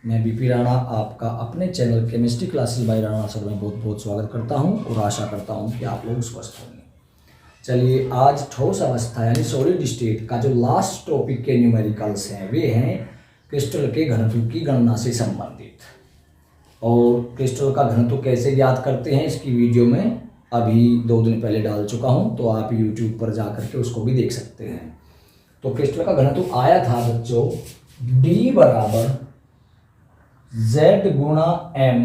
मैं बीपी राणा आपका अपने channel chemistry classes bye Rana sir में बहुत बहुत स्वागत करता हूं और आशा करता हूं कि आप लोग स्वस्थ होंगे। चलिए, आज ठोस अवस्था यानी सॉलिड स्टेट का जो लास्ट टॉपिक के न्यूमेरिकल्स हैं वे हैं क्रिस्टल के घनत्व की गणना से संबंधित। और क्रिस्टल का घनत्व कैसे ज्ञात करते हैं इसकी वीडियो में अभी 2 दिन पहले डाल चुका हूं, तो आप यूट्यूब पर जा करके उसको भी देख सकते हैं। तो क्रिस्टल का घनत्व आया था बच्चों D बराबर Z गुणा M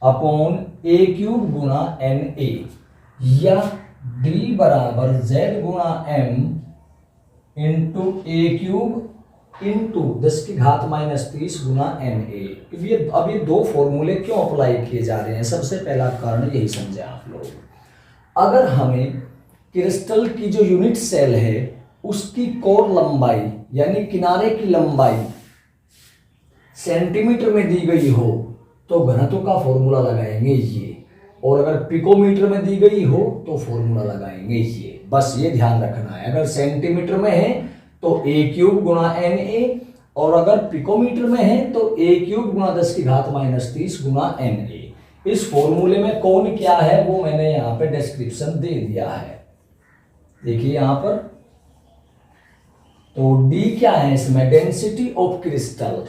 अपॉन A क्यूब गुणा NA, या D बराबर Z गुणा M into A cube into 10 की घात -30 गुणा NA। अब ये 2 फॉर्मूले क्यों अप्लाई किए जा रहे हैं, सबसे पहला कारण यही समझे आप लोग। अगर हमें क्रिस्टल की जो यूनिट सेल है उसकी कोर लंबाई यानी किनारे की लंबाई सेंटीमीटर में दी गई हो तो घनत्व का फॉर्मूला लगाएंगे ये, और अगर पिकोमीटर में दी गई हो तो फॉर्मूला लगाएंगे ये। बस ये ध्यान रखना है, अगर सेंटीमीटर में है तो A क्यूब गुणा NA, और अगर पिकोमीटर में है तो A क्यूब गुणा 10 की घात -30 गुणा NA। इस फॉर्मूले में कौन क्या है वो मैंने यहाँ पे डिस्क्रिप्शन दे दिया है, देखिए यहाँ पर। तो D क्या है इसमें, डेंसिटी ऑफ क्रिस्टल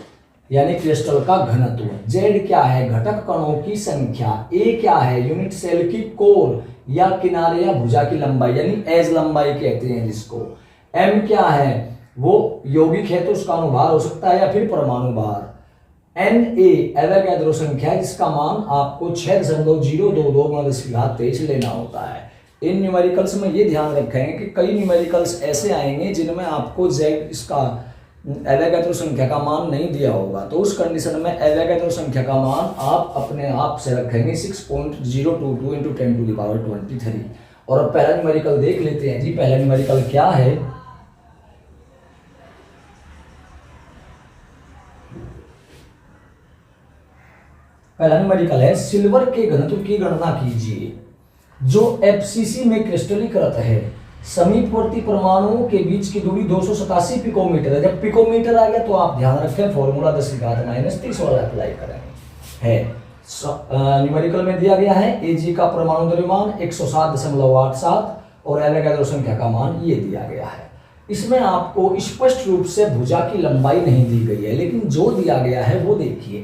यानी क्रिस्टल का घनत्व। Z क्या है, घटक कणों की संख्या। A क्या है, यूनिट सेल की कोर या किनारे या भुजा की लंबाई यानी एज लंबाई कहते हैं जिसको। M क्या है, वो यौगिक है तो उसका अनुभार हो सकता है या फिर परमाणु भार। Na एवोगैड्रो संख्या है जिसका मान आपको 6.022 × 10⁻23 लेना होता है। इन न्यूमेरिकल्स में ये ध्यान रखें कि कई न्यूमेरिकल्स ऐसे आएंगे जिनमें आपको Z इसका एवोगैड्रो संख्या का मान नहीं दिया होगा, तो उस कंडीशन में एवोगैड्रो संख्या का मान आप अपने आप से रखेंगे 6.022 × 10⁻23। और अब पहला न्यूमेरिकल देख लेते हैं जी। पहला न्यूमेरिकल क्या है, पहला न्यूमेरिकल है सिल्वर के घनत्व की गणना कीजिए जो FCC में क्रिस्टलीकृत है। समीपवर्ती परमाणुओं के बीच की दूरी 287 पिकोमीटर है। जब पिकोमीटर आ गया तो आप ध्यान रखें फॉर्मूला 10 की घात -30 वाला अप्लाई करेंगे है। न्यूमेरिकल में दिया गया है Ag का परमाणु द्रव्यमान 107.87 और एवोगैड्रो संख्या का मान ये दिया गया है। इसमें आपको स्पष्ट रूप से भुजा की लंबाई नहीं दी गई है, लेकिन जो दिया गया है वो देखिए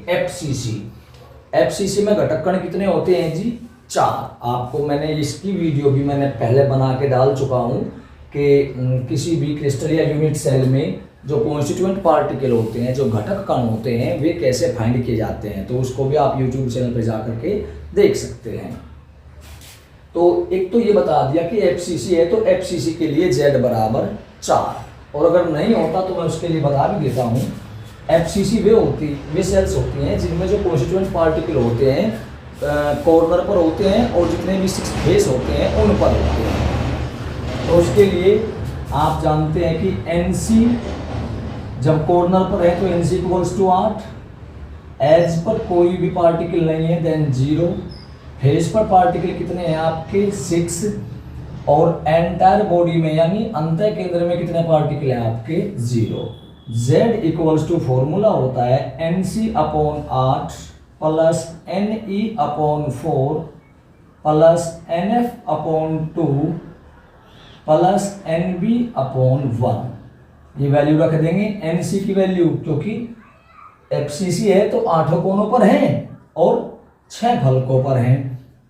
FCC में घटक कण कितने होते हैं जी, 4। आपको मैंने इसकी वीडियो भी मैंने पहले बना के डाल चुका हूं कि किसी भी क्रिस्टल या यूनिट सेल में जो कॉन्स्टिट्यूएंट पार्टिकल होते हैं, जो घटक कण होते हैं, वे कैसे फाइंड किए जाते हैं, तो उसको भी आप यूट्यूब चैनल पर जा करके देख सकते हैं। तो एक तो ये बता दिया कि FCC है तो FCC के लिए Z बराबर 4, और अगर नहीं होता तो मैं उसके लिए बता भी देता हूँ। FCC वे सेल्स होती हैं जिनमें जो कॉन्स्टिट्यूएंट पार्टिकल होते हैं कॉर्नर पर होते हैं और जितने भी 6 फेस होते हैं उन पर होते हैं। तो उसके लिए आप जानते हैं कि NC जब कॉर्नर पर है तो NC = 8, एज पर कोई भी पार्टिकल नहीं है देन 0, फेस पर पार्टिकल कितने हैं आपके 6, और एंटायर बॉडी में यानी अंतः केंद्र में कितने पार्टिकल हैं आपके 0। Z फॉर्मूला होता है NC/8 plus NE/4 plus NF/2 plus NB/1। ये वैल्यू रख देंगे NC की वैल्यू, क्योंकि FCC है तो 8 कोनों पर हैं और 6 फलकों पर हैं,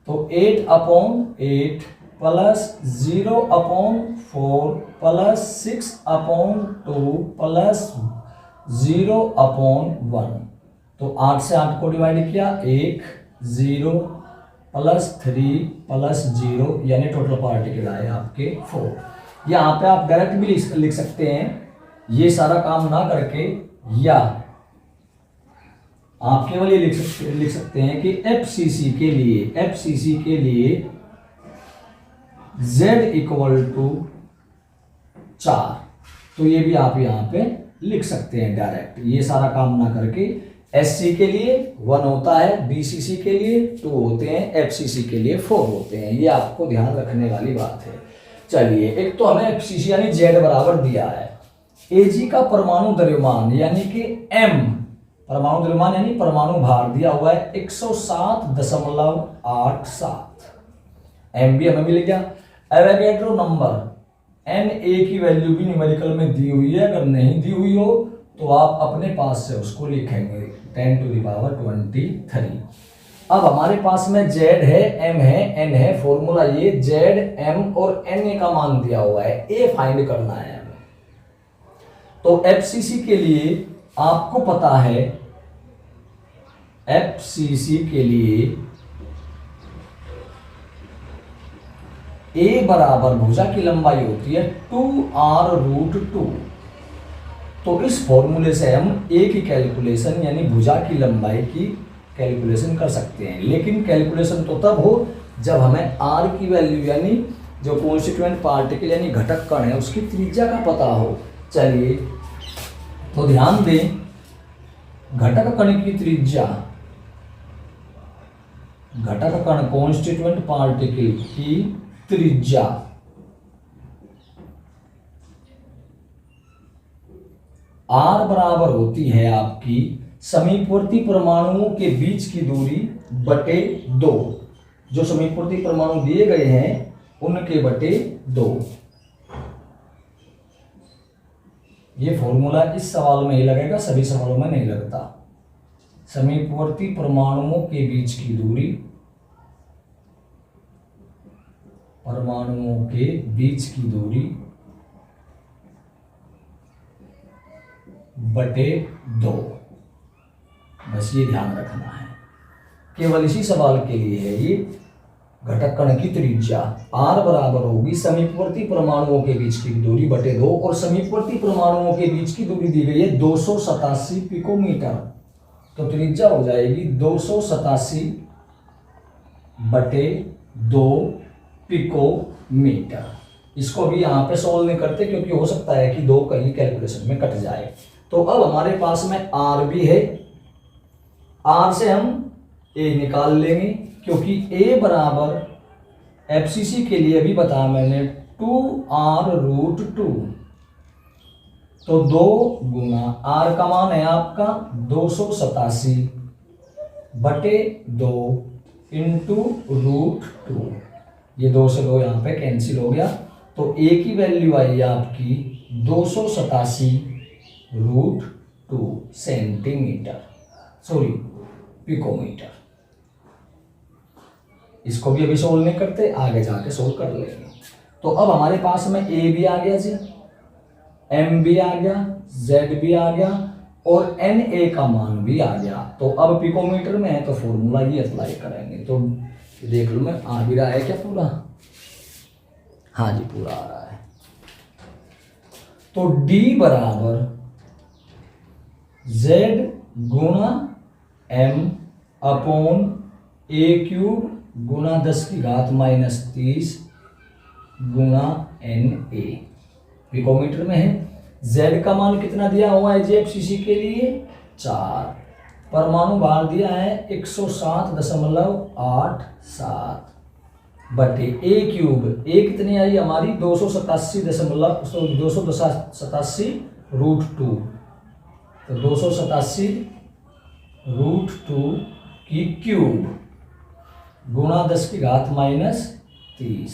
तो 8/8 प्लस 0/4 प्लस 6/2 प्लस 0/1। तो 8 से 8 को डिवाइड किया 1, 0 प्लस 3 प्लस 0 यानी टोटल पार्टिकल आए आपके 4। यहाँ पे आप डायरेक्ट भी लिख सकते हैं, ये सारा काम ना करके, या आप केवल ये लिख सकते हैं कि FCC के लिए Z = 4। तो ये भी आप यहाँ पे लिख सकते हैं डायरेक्ट, ये सारा काम ना करके। SC के लिए 1 होता है, BCC के लिए 2 होते हैं, FCC के लिए 4 होते हैं। ये आपको ध्यान रखने वाली बात है। चलिए, एक तो हमें FCC यानी Z बराबर दिया है। Ag का परमाणु द्रव्यमान यानी कि M परमाणु द्रव्यमान यानी परमाणु भार दिया हुआ है 107.87 MB हमें मिल गया। एवोगैड्रो नंबर Na की वैल्यू भी न्यूमेरिकल में दी हुई है, अगर नहीं दी हुई हो तो आप अपने पास से उसको लिखेंगे 10⁻23। अब हमारे पास में Z है, M है, N है, फॉर्मूला ये Z, M और Na का मान दिया हुआ है, A फाइंड करना है हमें। तो FCC के लिए आपको पता है, FCC के लिए A बराबर भुजा की लंबाई होती है 2r√2। तो इस फॉर्मूले से हम A की कैलकुलेशन यानी भुजा की लंबाई की कैलकुलेशन कर सकते हैं, लेकिन कैलकुलेशन तो तब हो जब हमें r की वैल्यू यानी जो कॉन्स्टिट्यूएंट पार्टिकल यानी घटक कण है उसकी त्रिज्या का पता हो। चलिए तो ध्यान दें, घटक कण की त्रिज्या, घटक कण कॉन्स्टिट्यूएंट पार्टिकल की त्रिज्या r बराबर होती है आपकी समीपवर्ती परमाणुओं के बीच की दूरी बटे 2। जो समीपवर्ती परमाणु दिए गए हैं उनके बटे 2। ये फॉर्मूला इस सवाल में ही लगेगा, सभी सवालों में नहीं लगता। समीपवर्ती परमाणुओं के बीच की दूरी, परमाणुओं के बीच की दूरी बटे 2। बस ये ध्यान रखना है, केवल इसी सवाल के लिए है ये। घटक कण की त्रिज्या r बराबर होगी समीपवर्ती परमाणुओं के बीच की दूरी बटे 2, और समीपवर्ती परमाणुओं के बीच की दूरी दी गई है 287 पिकोमीटर। तो त्रिज्या हो जाएगी 287 बटे 2 पिकोमीटर। इसको भी यहाँ पे सोल्व नहीं करते क्योंकि हो सकता है कि 2 कहीं कैलकुलेशन में कट जाए। तो अब हमारे पास में r भी है, r से हम a निकाल लेंगे क्योंकि a बराबर FCC के लिए भी बताया मैंने 2r√2। तो 2 गुना r का मान है आपका 287 बटे 2 इंटू √2। ये 2 से 2 यहाँ पे कैंसिल हो गया, तो a की वैल्यू आई आपकी 287√2 सेंटीमीटर, सॉरी पिकोमीटर। इसको भी अभी सोल्व नहीं करते, आगे जाके सोल्व कर लेंगे। तो अब हमारे पास में a भी आ गया जी, m भी आ गया, z भी आ गया और Na का मान भी आ गया। तो अब पिकोमीटर में है तो फॉर्मूला ही अप्लाई करेंगे। तो देख लो, मैं आ भी रहा है क्या पूरा? हाँ जी पूरा आ रहा है। तो D बराबर Z गुणा m अपॉन a³ गुणा 10⁻³ गुणा Na। पिकोमीटर में है। Z का मान कितना दिया हुआ है जी FCC के लिए? 4। परमाणु भार दिया है 107.87 बटे a³ a कितनी आई हमारी 287.2 तो 287√2 की क्यूब गुणा 10⁻³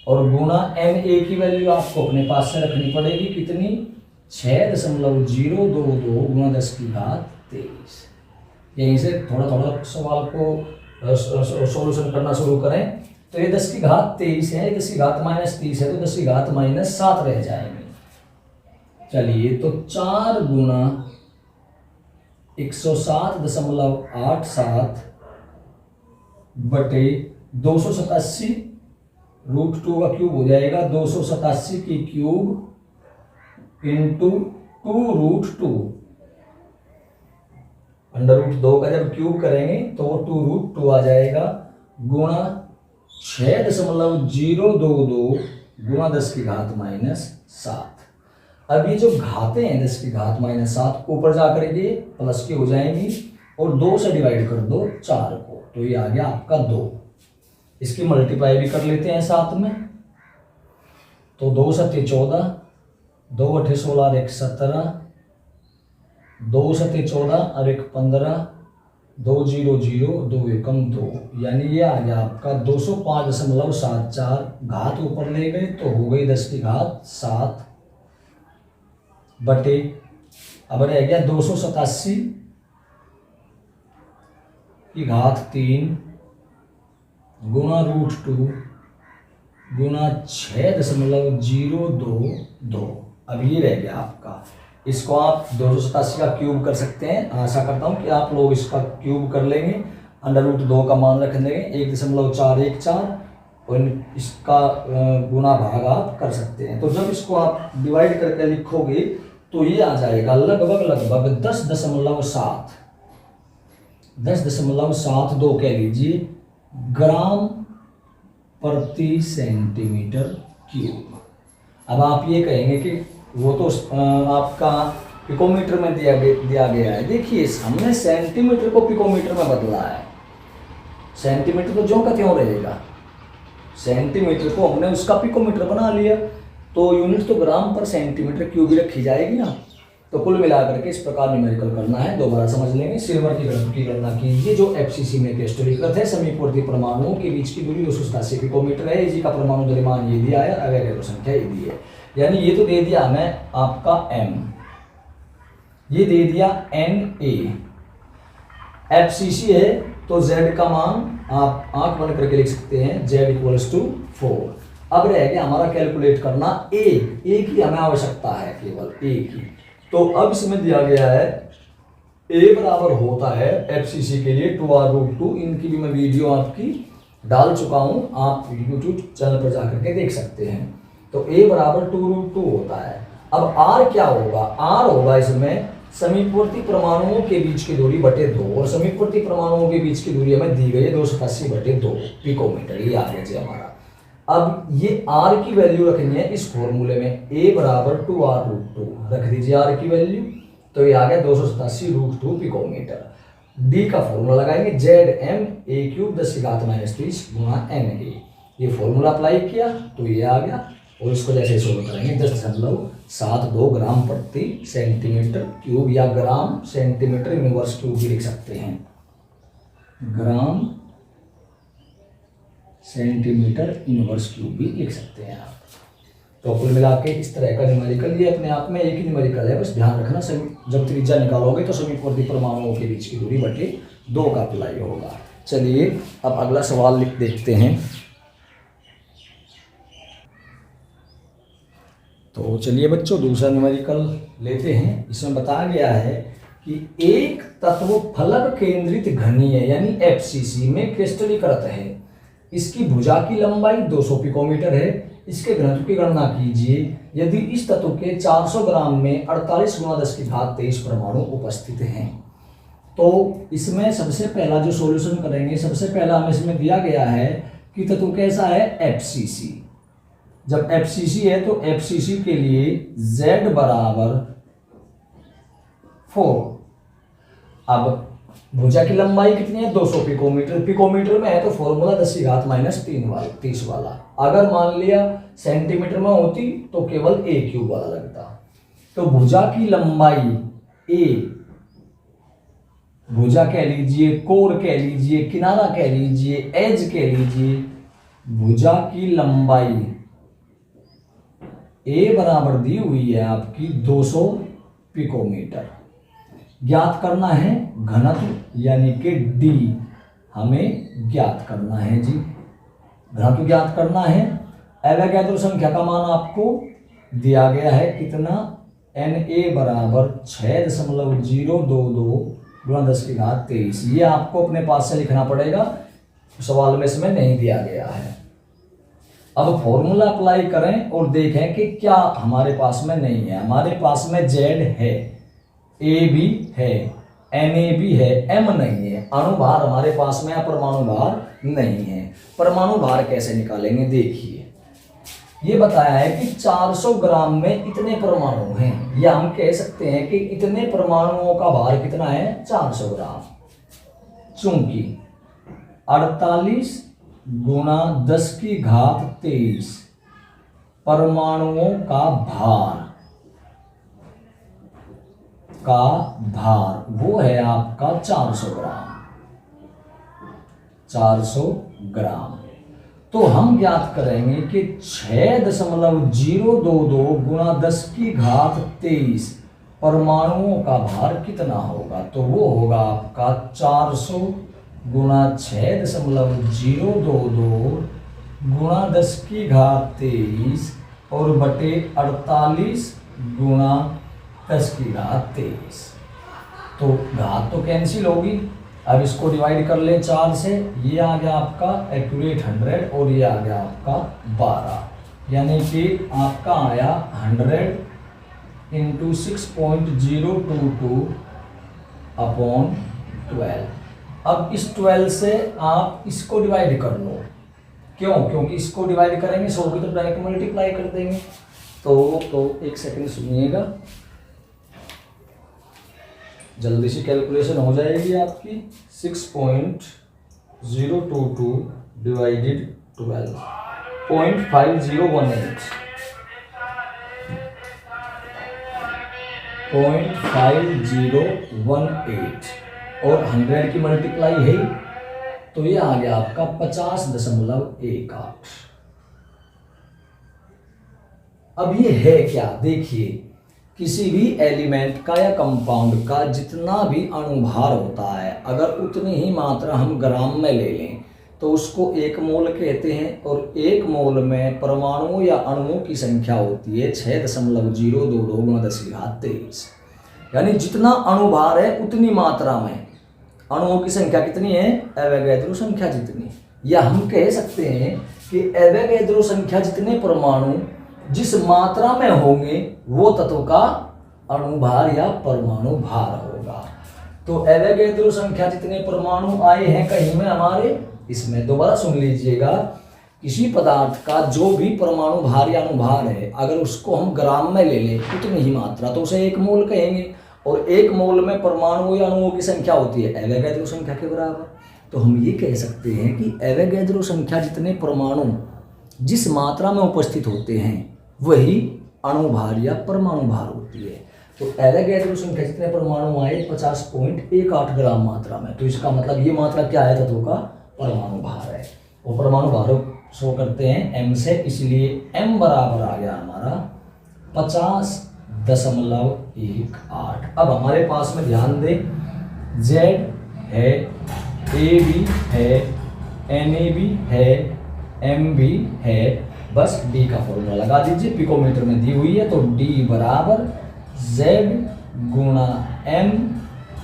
और गुणा Na की वैल्यू आपको अपने पास से रखनी पड़ेगी कितनी? 6.022 गुणा 10⁻23। यहीं से थोड़ा थोड़ा सवाल को सॉल्यूशन करना शुरू करें। तो ये 10⁻23 है, 10⁻³ है तो 10⁻7 रह जाएंगे। चलिए तो 4 गुणा 107.87 बटे 287√2 का क्यूब हो जाएगा 287 की क्यूब इंटू 2√2। √2 का जब क्यूब करेंगे तो 2√2 आ जाएगा गुणा 6.022 गुणा 10⁻7। अब ये जो घातें हैं 10⁻7 ऊपर जाकर ये प्लस की हो जाएंगी और 2 से डिवाइड कर दो 4 को, तो ये आ गया आपका 2। इसकी मल्टीप्लाई भी कर लेते हैं साथ में। तो 2 × 7 = 14, 2 × 8 = 16, 17, 2 सते 14 और एक 15, 2 0 0, 2 एकम 2, यानी ये आ गया आपका 205.74। घात ऊपर ले गए तो हो गई 10 की घात 7 बटे, अब रह गया 287 की घात 3 गुना √2 गुना 6.022। अब ये रह गया आपका, इसको आप 287 का क्यूब कर सकते हैं। आशा करता हूँ कि आप लोग इसका क्यूब कर लेंगे। √2 का मान रख देंगे 1.414 और इसका गुना भाग आप कर सकते हैं। तो जब इसको आप डिवाइड करके लिखोगे तो ये आ जाएगा लगभग 10.72 कह लीजिए ग्राम प्रति सेंटीमीटर क्यूब। अब आप ये कहेंगे कि वो तो आपका पिकोमीटर में दिया गया है। देखिए हमने सेंटीमीटर को पिकोमीटर में बदला है। सेंटीमीटर तो ज्यों का त्यों रहेगा, सेंटीमीटर को हमने उसका पिकोमीटर बना लिया, तो यूनिट तो ग्राम पर सेंटीमीटर क्यूब ही रखी जाएगी ना। तो कुल मिलाकर के इस प्रकार न्यूमेरिकल करना है। दोबारा समझ लेंगे। सिल्वर की घनत्व की गणना कीजिए जो एफसीसी में क्रिस्टलीकृत है। समीपवर्ती परमाणुओं के बीच की दूरी 287 पिकोमीटर है। Ag का परमाणु द्रव्यमान ये दिया है, अवैध संख्या ये दी है, यानी ये तो दे दिया हमें आपका m, ये दे दिया Na। एफसीसी है तो z का मान आप आंख बंद करके लिख सकते हैं, z = 4। अब रह गया हमारा कैलकुलेट करना a की हमें आवश्यकता है, केवल a की। तो अब इसमें दिया गया है a बराबर होता है एफसीसी के लिए 2r√2। इनकी भी मैं वीडियो आपकी डाल चुका हूं, आप यूट्यूब चैनल पर जाकर के देख सकते हैं। तो a बराबर 2√2 होता है। अब r क्या होगा? r होगा इसमें समीपवर्ती परमाणुओं के बीच की दूरी बटे 2, और समीपवर्ती परमाणुओं के बीच की दूरी हमें दी गई है 287/2 पिकोमीटर। ये आ गया जी हमारा। अब ये r की वैल्यू रखनी है इस फॉर्मूले में, a बराबर 2r√2 रख दीजिए r की वैल्यू, तो ये आ गया 287/2 पिकोमीटर। d का फॉर्मूला लगाएंगे Zm a³ 10⁻³ गुना Na। ये फॉर्मूला अप्लाई किया तो ये आ गया, और इसको जैसे सोल्व करेंगे 10.72 ग्राम प्रति सेंटीमीटर क्यूब, या ग्राम सेंटीमीटर इनवर्स क्यूब भी लिख सकते हैं, ग्राम सेंटीमीटर इनवर्स क्यूब भी लिख सकते हैं आप। तो कुल मिला के इस तरह का न्यूमेरिकल, ये अपने आप में एक ही न्यूमेरिकल है, बस ध्यान रखना जब त्रिज्या निकालोगे तो समीपवर्ती परमाणुओं के बीच की दूरी बटे 2 का अप्लाई होगा। चलिए अब अगला सवाल लिख देखते हैं। तो चलिए बच्चों दूसरा न्यूमेरिकल लेते हैं। इसमें बताया गया है कि एक तत्व फलक केंद्रित घनीय यानी एफसीसी में क्रिस्टलीकृत है। इसकी भुजा की लंबाई 200 पिकोमीटर है। इसके घनत्व की गणना कीजिए यदि इस तत्व के 400 ग्राम में 48 × 10⁻23 परमाणु उपस्थित हैं। तो इसमें सबसे पहला जो सॉल्यूशन करेंगे, सबसे पहला हमें इसमें दिया गया है कि तत्व कैसा है, एफसीसी। जब एफसीसी है तो एफसीसी के लिए z बराबर 4। अब भुजा की लंबाई कितनी है, 200 पिकोमीटर। पिकोमीटर में है तो फॉर्मूला 10⁻³ वाला। अगर मान लिया सेंटीमीटर में होती तो केवल a³ वाला लगता। तो भुजा की लंबाई a, भुजा कह लीजिए, कोर कह लीजिए, किनारा कह लीजिए, एज कह लीजिए, भुजा की लंबाई a बराबर दी हुई है आपकी 200 पिकोमीटर। ज्ञात करना है घनत्व यानी कि d हमें ज्ञात करना है जी, घनत्व ज्ञात करना है। अवैध संख्या का मान आपको दिया गया है कितना, Na बराबर 6.022 × 10⁻23। ये आपको अपने पास से लिखना पड़ेगा, सवाल में इसमें नहीं दिया गया है। अब फॉर्मूला अप्लाई करें और देखें कि क्या हमारे पास में नहीं है। हमारे पास में Z है, A भी है, Na भी है, M नहीं है। अणुभार हमारे पास में परमाणु भार नहीं है। परमाणु भार कैसे निकालेंगे, देखिए ये बताया है कि 400 ग्राम में इतने परमाणु हैं, या हम कह सकते हैं कि इतने परमाणुओं का भार कितना है, 400 ग्राम। चूंकि 48 × 10⁻23 परमाणुओं का भार का भार वो है आपका 400 ग्राम, 400 ग्राम। तो हम ज्ञात करेंगे कि 6.022 गुणा 10 की घात 23 परमाणुओं का भार कितना होगा। तो वो होगा आपका 400 गुणा 6.022 गुणा 10 की घात 23 और बटे 48 गुणा 10 की घात 23। तो घात तो कैंसिल होगी। अब इसको डिवाइड कर ले 4 से, ये आ गया आपका एक्यूरेट 100 और ये आ गया आपका 12, यानी कि आपका आया 100 इंटू 6.022 अपॉन 12। अब इस 12 से आप इसको डिवाइड कर लो, क्यों? क्योंकि इसको डिवाइड करेंगे 100 की तो डायरेक्ट मल्टीप्लाई कर देंगे। तो एक सेकंड सुनिएगा, जल्दी से कैलकुलेशन हो जाएगी आपकी। 6.022 डिवाइडेड 12 0.5018 और 100 की मल्टीप्लाई है, तो ये आ गया आपका 50.18। अब ये है क्या, देखिए, किसी भी एलिमेंट का या कंपाउंड का जितना भी अणुभार होता है, अगर उतनी ही मात्रा हम ग्राम में ले लें तो उसको एक मोल कहते हैं। और एक मोल में परमाणुओं या अणुओं की संख्या होती है 6.022 गुणा 10 की घात 23। यानी जितना अणुभार है उतनी मात्रा में अणुओं की संख्या कितनी है, एवोगैड्रो संख्या जितनी। या हम कह सकते हैं कि एवोगैड्रो संख्या जितने परमाणु जिस मात्रा में होंगे वो तत्व का अणुभार या परमाणु भार होगा। तो एवोगैड्रो संख्या जितने परमाणु आए हैं कहीं में हमारे, इसमें दोबारा सुन लीजिएगा, किसी पदार्थ का जो भी परमाणु भार या अणुभार है अगर उसको हम ग्राम में ले लें उतनी ही मात्रा तो उसे एक मोल कहेंगे। और एक मोल में परमाणु या अणुओं की संख्या होती है एवोगैड्रो संख्या के बराबर। तो हम ये कह सकते हैं कि एवोगैड्रो संख्या जितने परमाणु जिस मात्रा में उपस्थित होते हैं वही अणुभार या परमाणु भार होती है। तो एवोगैड्रो संख्या जितने परमाणु आए 50.18 ग्राम मात्रा में, तो इसका मतलब ये मात्रा क्या है, तत्व का परमाणु भार है। और परमाणु भार शो करते हैं m से, इसलिए m बराबर आ गया हमारा 50.18। अब हमारे पास में ध्यान दें, Z है, AB है, NAB है, MB है, बस D का फॉर्मूला लगा दीजिए, पिकोमीटर में दी हुई है। तो D बराबर Z गुणा M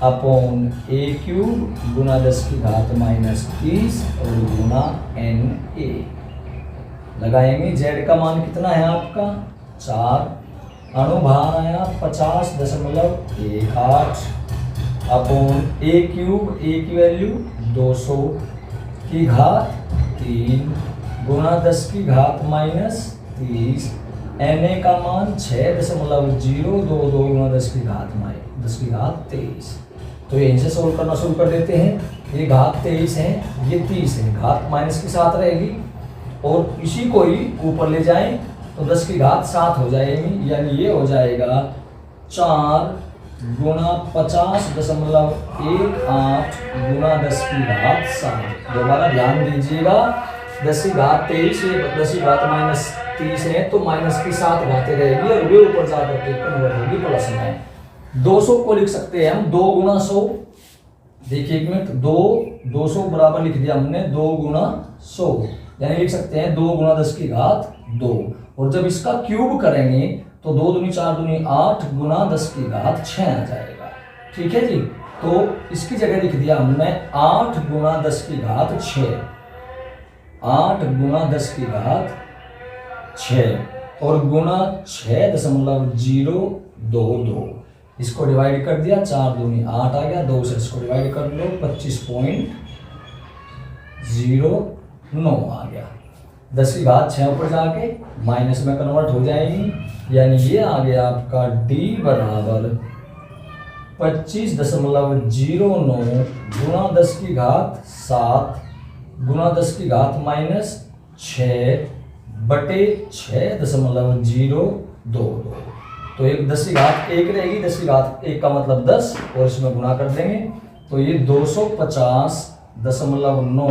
अपॉन A क्यूब गुणा 10 की घात -30 और गुणा NA लगाएंगे। Z का मान कितना है आपका 4, अणुभार आया 50.18 अपॉन A क्यूब, A की वैल्यू 200 की घात 3 गुणा 10 की घात -30, Na का मान 6.022 गुणा 10 की घात 23। तो यहीं से सोल्व करना शुरू कर देते हैं। ये घात 23 है, ये 30 है, घात माइनस के साथ रहेगी और इसी को ही ऊपर ले जाएं तो 10 की घात 7 हो जाएगी, यानी ये हो जाएगा 4 गुणा 50.18 गुणा 10 की घात 7। दोबारा ध्यान दीजिएगा, 10 की घात 23 है, 10 की घात -30 है, तो माइनस की 7 घातें रहेगी और वे ऊपर जाकर के कन्वर्ट होगी प्लस में। 200 को लिख सकते हैं हम 2 गुणा 100। देखिए एक मिनट, 200 बराबर लिख दिया हमने 2 गुणा 100, यानी लिख सकते हैं 2 गुणा 10 की घात 2। और जब इसका क्यूब करेंगे तो 2 दूनी 4 दूनी 8 गुणा 10 की घात 6 आ जाएगा। ठीक है जी, तो इसकी जगह लिख दिया हमने 8 गुणा 10 की घात 6, 8 गुणा 10 की घात 6 और गुणा 6.022। इसको डिवाइड कर दिया, 4 दूनी 8 आ गया, 2 से इसको डिवाइड कर लो 25.09 आ गया। 10 की घात 6 ऊपर जाके माइनस में कन्वर्ट हो जाएगी, यानी ये आ गया आपका D बराबर 25.09 गुणा 10 की घात 7 गुणा 10 की घात -6 बटे 6.022। तो एक 10 की घात 1 रहेगी, 10 की घात 1 का मतलब 10 और इसमें गुणा कर देंगे तो ये 250.9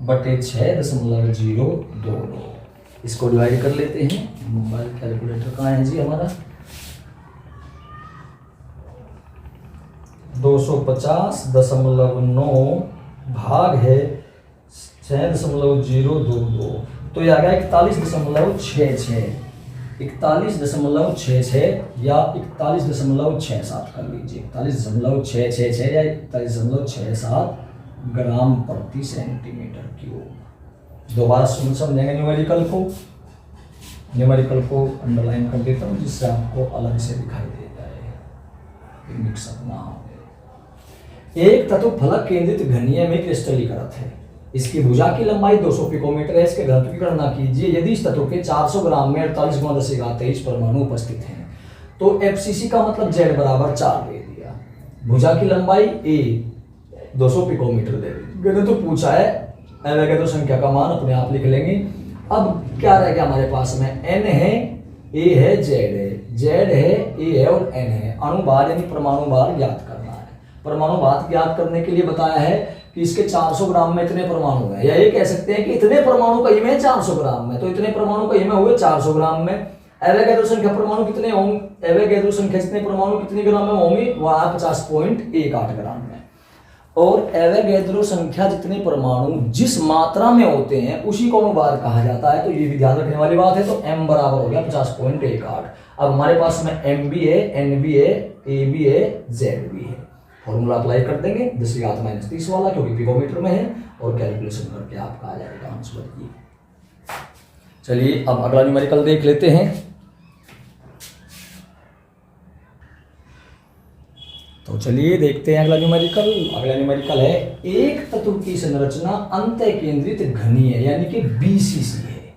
बटे 6.022। इसको डिवाइड कर लेते हैं। मोबाइल कैलकुलेटर कहाँ है जी हमारा? 250.9 भाग है 6.022, तो ये आ गया 41.66, 41.66 या 41.67 कर लीजिए, 41.666 या 41.67 ग्राम प्रति सेंटीमीटर क्यूब। दोबारा समझेंगे न्यूमेरिकल को अंडरलाइन कर देता हूँ जिससे आपको अलग से दिखाई दे जाए, मिक्सअप ना हो। एक तत्व फलक केंद्रित घनीय में क्रिस्टलीकृत है, इसकी भुजा की लंबाई 200 पिकोमीटर है, इसके घनत्व की गणना कीजिए। यदि इस तत्व के 400 ग्राम में 48 × 10⁻23 परमाणु उपस्थित हैं तो एफसीसी का मतलब Z बराबर 4 दे दिया, भुजा की लंबाई A 200 पिकोमीटर दे दी। घनत्व तो पूछा है, एवोगैड्रो संख्या का मान अपने आप लिख लेंगे। अब क्या रह गया हमारे पास में? N है, A है, Z है, Z है, A है और N है। अणुभार यानी परमाणु भार ज्ञात करना है। परमाणु भार ज्ञात करने के लिए बताया है कि इसके 400 ग्राम में इतने परमाणु हैं, या ये कह सकते हैं कि इतने परमाणु कई में 400 ग्राम में, तो इतने परमाणु कई में हुए 400 ग्राम में। एवोगैड्रो संख्या परमाणु कितने होंगे? एवोगैड्रो संख्या जितने परमाणु कितने ग्राम में होंगे? वह 50.18 ग्राम में। और एवोगैड्रो संख्या जितने परमाणु जिस मात्रा में होते हैं उसी को अणुभार कहा जाता है, तो ये भी ध्यान रखने वाली बात है। तो m बराबर हो गया 50.18। अब हमारे पास में m भी है, n भी है, a भी है, z भी है। फॉर्मूला अप्लाई कर देंगे 10⁻³ वाला, क्योंकि पिकोमीटर में है, और कैलकुलेशन करके आपका आ जाएगा आंसर ये। चलिए अब अगला न्यूमेरिकल देख लेते हैं। तो चलिए देखते हैं अगला न्यूमेरिकल। अगला न्यूमेरिकल है एक तत्व की संरचना अंतः केंद्रित घनीय यानी कि BCC है।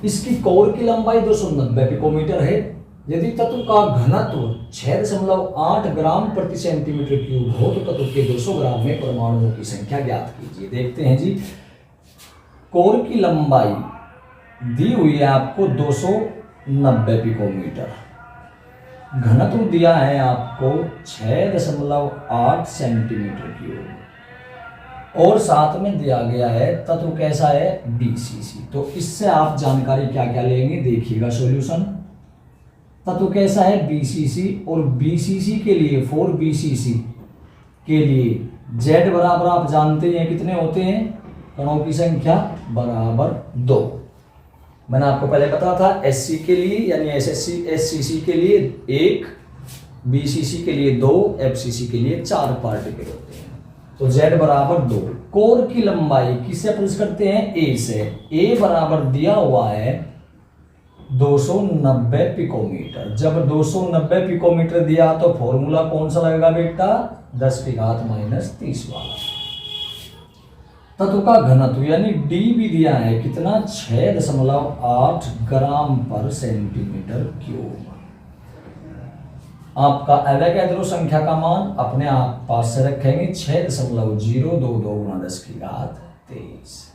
इसकी कोर की लंबाई 290 पिकोमीटर है। यदि तत्व का घनत्व 6.8 ग्राम प्रति सेंटीमीटर क्यूब हो तो तत्व के 200 ग्राम में परमाणुओं की संख्या ज्ञात कीजिए। देखते हैं जी, कोर की लंबाई दी हुई है आपको 290 पिकोमीटर, घनत्व दिया है आपको 6.8 सेंटीमीटर क्यूब, और साथ में दिया गया है तत्व कैसा है? BCC। तो इससे आप जानकारी क्या क्या लेंगे, देखिएगा सॉल्यूशन। तत्व कैसा है? BCC, और BCC के लिए 4BCC के लिए Z बराबर आप जानते हैं कितने होते हैं? कणों की संख्या बराबर 2। मैंने आपको पहले बताया था SC के लिए यानी SCC के लिए 1, BCC के लिए 2, FCC के लिए 4 पार्टिकल होते हैं। तो Z बराबर 2। कोर की लंबाई किससे अप्रोच करते हैं? A से। A बराबर दिया हुआ है 290 पिकोमीटर। जब 290 पिकोमीटर दिया तो फॉर्मूला कौन सा लगेगा बेटा? 10⁻³ वाला। तत्व का घनत्व यानी D भी दिया है कितना? 6.8 ग्राम पर सेंटीमीटर क्यूब। आपका एवोगैड्रो संख्या का मान अपने आप पास से रखेंगे 6.022 × 10⁻23।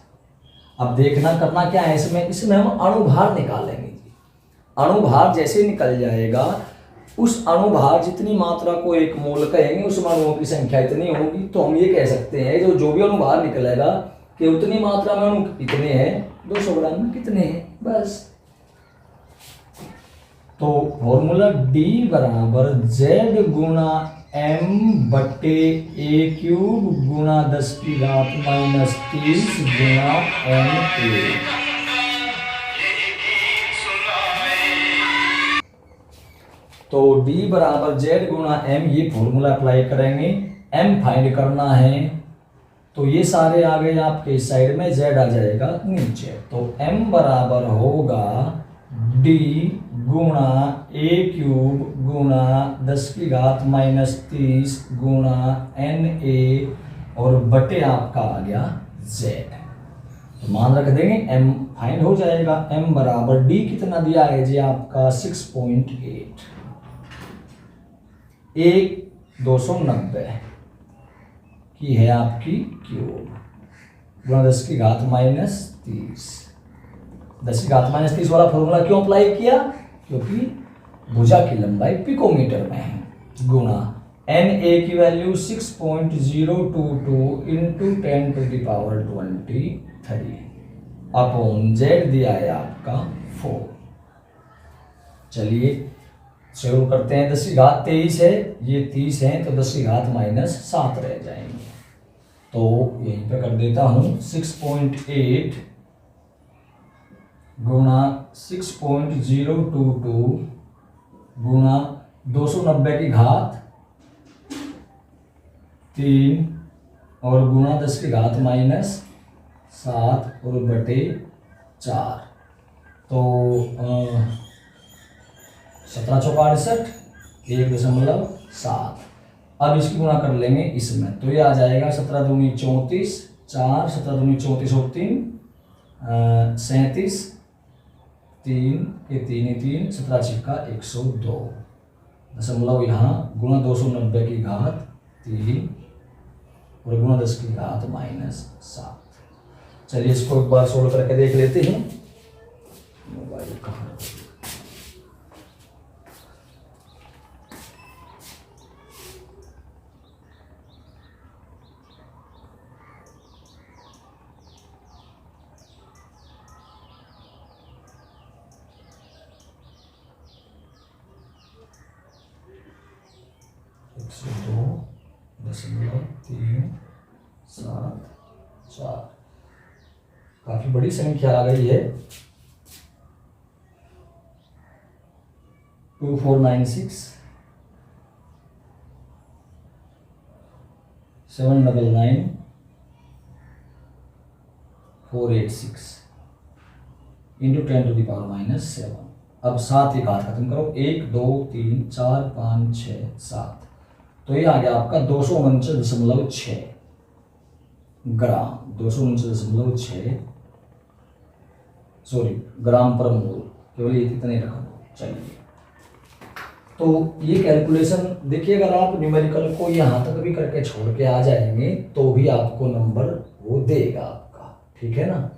अब देखना करना क्या है इसमें हम अणुभार निकालेंगे। अणुभार जैसे निकल जाएगा, उस अणुभार जितनी मात्रा को एक मोल कहेंगे उसमें अणुओं की संख्या इतनी होगी, तो हम ये कह सकते हैं जो भी अणुभार निकलेगा कि उतनी मात्रा में अणु कितने हैं, 200 ग्राम में कितने हैं, बस। तो फॉर्मूला D बराबर Z गुणा m बटे a³ गुणा 10⁻³ गुणा na। तो D बराबर Z गुणा m, ये फॉर्मूला अप्लाई करेंगे। m फाइंड करना है तो ये सारे आ गए आपके साइड में, Z आ जाएगा नीचे। तो m बराबर होगा D गुणा a³ गुणा 10⁻³ गुणा na, और बटे आपका आ गया Z। तो मान रख देंगे, m फाइंड हो जाएगा। m बराबर D कितना दिया है जी आपका? 6.8। 290 की है आपकी क्यूब गुणा 10⁻³ 10⁻³ वाला फॉर्मूला क्यों अप्लाई किया? क्योंकि भुजा की लंबाई पिकोमीटर में है, गुणा एन ए की वैल्यू 6.022 इंटू 10⁻23 अपॉन जेड दिया है आपका 4। चलिए शुरू करते हैं। 10 की घात 23 है, ये 30 है, तो 10 की घात -7 रह जाएंगे। तो यहीं पे कर देता हूं 6.8 गुणा 6.022 गुणा 290 की घात 3 और गुणा 10 की घात -7 और बटे 4। तो 17 चौका 68 1.7। अब इसकी गुणा कर लेंगे इसमें, तो ये आ जाएगा 17 दूनी 34 4, 17 दूनी 34 और 3 37 3 के 3 ही 3, 17 छिक्का 102 दशमलव यहाँ गुणा 290 की घात 3 और गुणा 10 की घात -7। चलिए इसको एक बार सोल्व करके देख लेते हैं। मोबाइल कहाँ 102.374। काफी बड़ी संख्या आ गई है। 2496 799 486 इंटू 10⁻⁻7। अब 7 की घात खत्म करो, 1 2 3 4 5 6 7, तो ये आ गया आपका 249.6 ग्राम, 249.6 सॉरी ग्राम पर मोल, केवल ये इतने रखा दो। चलिए तो ये कैलकुलेशन देखिए, अगर आप न्यूमेरिकल को यहाँ तक भी करके छोड़ के आ जाएंगे तो भी आपको नंबर वो देगा आपका, ठीक है ना।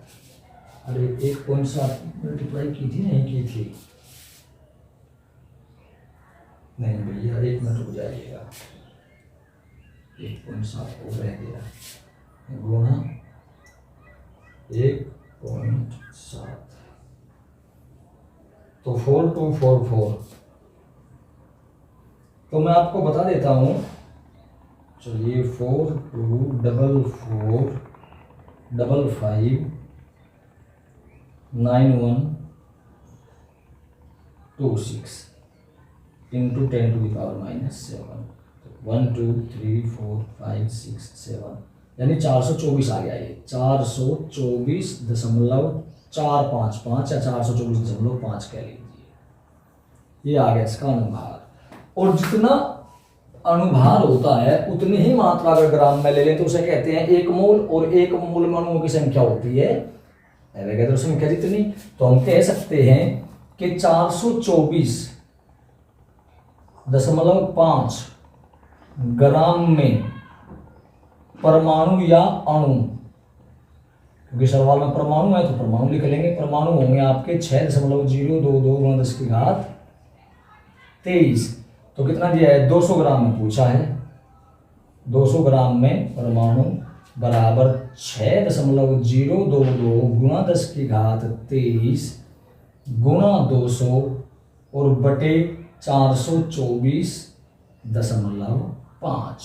अरे 1.7 मल्टीप्लाई की थी, नहीं की थी, नहीं भैया 1 मिनट हो जाइएगा, 1.7 हो रह गया गुणा 1.7 तो 4244। तो मैं आपको बता देता हूं, चलिए 42559126 इंटू 10⁻⁻7 1 2 3 4 5 6 7 यानी 424 आ गया। ये 424.455 या 424.5 कह लीजिए, ये आ गया इसका अनुभार। और जितना अनुभार होता है उतनी ही मात्रा अगर ग्राम में ले लें तो उसे कहते हैं 1 मोल, और 1 मोल में अणुओं की संख्या होती है एवोगैड्रो संख्या जितनी। तो हम कह सकते हैं कि 424.5 ग्राम में परमाणु या अणु, क्योंकि सवाल में परमाणु है तो परमाणु लिख लेंगे, परमाणु होंगे आपके 6.022 गुणा 10 की घात 23। तो कितना दिया है, 200 ग्राम में पूछा है, 200 ग्राम में परमाणु बराबर 6.022 गुणा 10 की घात 23 गुणा 200 और बटे 424.5।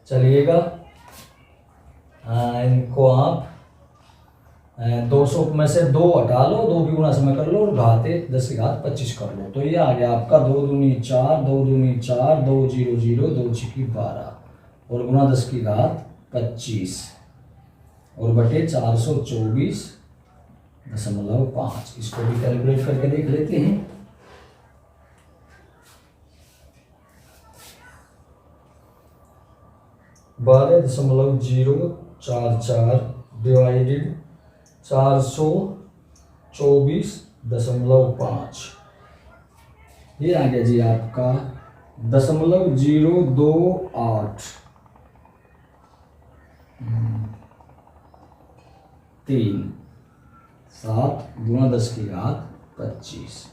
चलिएगा इनको आप 200 में से 2 हटा लो, 2 की गुणा समय कर लो और घाते 10 की घात 25 कर लो, तो ये आ गया आपका 2 दूनी 4 2 दूनी 4 2 0 0 2 छिकी 12 और गुणा 10 की घात 25 और बटे 424.5। इसको भी कैलकुलेट करके देख लेते हैं। बारह 0.44 डिवाइडेड 424.5, ये आ गया जी आपका 0.028 3 7 गुणा 10 की घात 25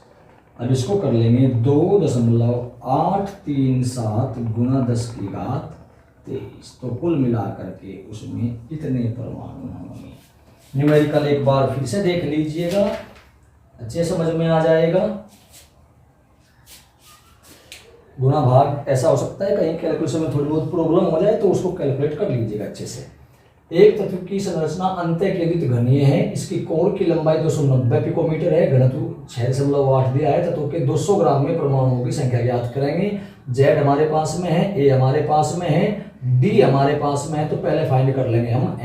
अब इसको कर लेंगे 2.837 गुना 10⁻23। तो कुल मिला करके उसमें कितने परमाणु होंगे। न्यूमेरिकल एक बार फिर से देख लीजिएगा, अच्छे समझ में आ जाएगा। गुना भाग ऐसा हो सकता है कहीं कैलकुलेशन में थोड़ी बहुत प्रॉब्लम हो जाए तो उसको कैलकुलेट कर लीजिएगा अच्छे से। एक तत्व की संरचना अंतःकेंद्रित घनीय है, इसकी कोर की लंबाई 290 पिकोमीटर है, घनत्व 6.8 दिया है। तत्व के 200 ग्राम में परमाणुओं की संख्या ज्ञात करेंगे। जेड हमारे पास में है, ए हमारे पास में है, डी हमारे पास में है। तो पहले फाइंड कर लेंगे हम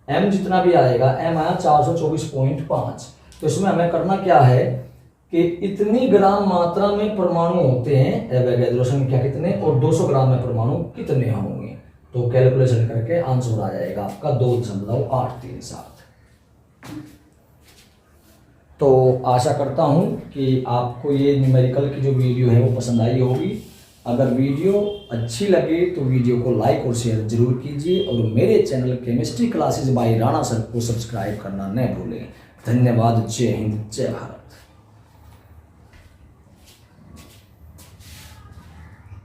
एम जितना भी आएगा, एम आया 424.5। तो इसमें हमें करना क्या है कि इतनी ग्राम मात्रा में परमाणु होते हैं, एवोगैड्रो संख्या कितने और 200 ग्राम में परमाणु कितने होंगे। तो कैलकुलेशन करके आंसर आ जाएगा आपका 2.837। तो आशा करता हूं कि आपको ये न्यूमेरिकल की जो वीडियो है वो पसंद आई होगी। अगर वीडियो अच्छी लगे तो वीडियो को लाइक और शेयर जरूर कीजिए और मेरे channel chemistry classes bye Rana sir को सब्सक्राइब करना न भूलें। धन्यवाद। जय हिंद, जय भारत।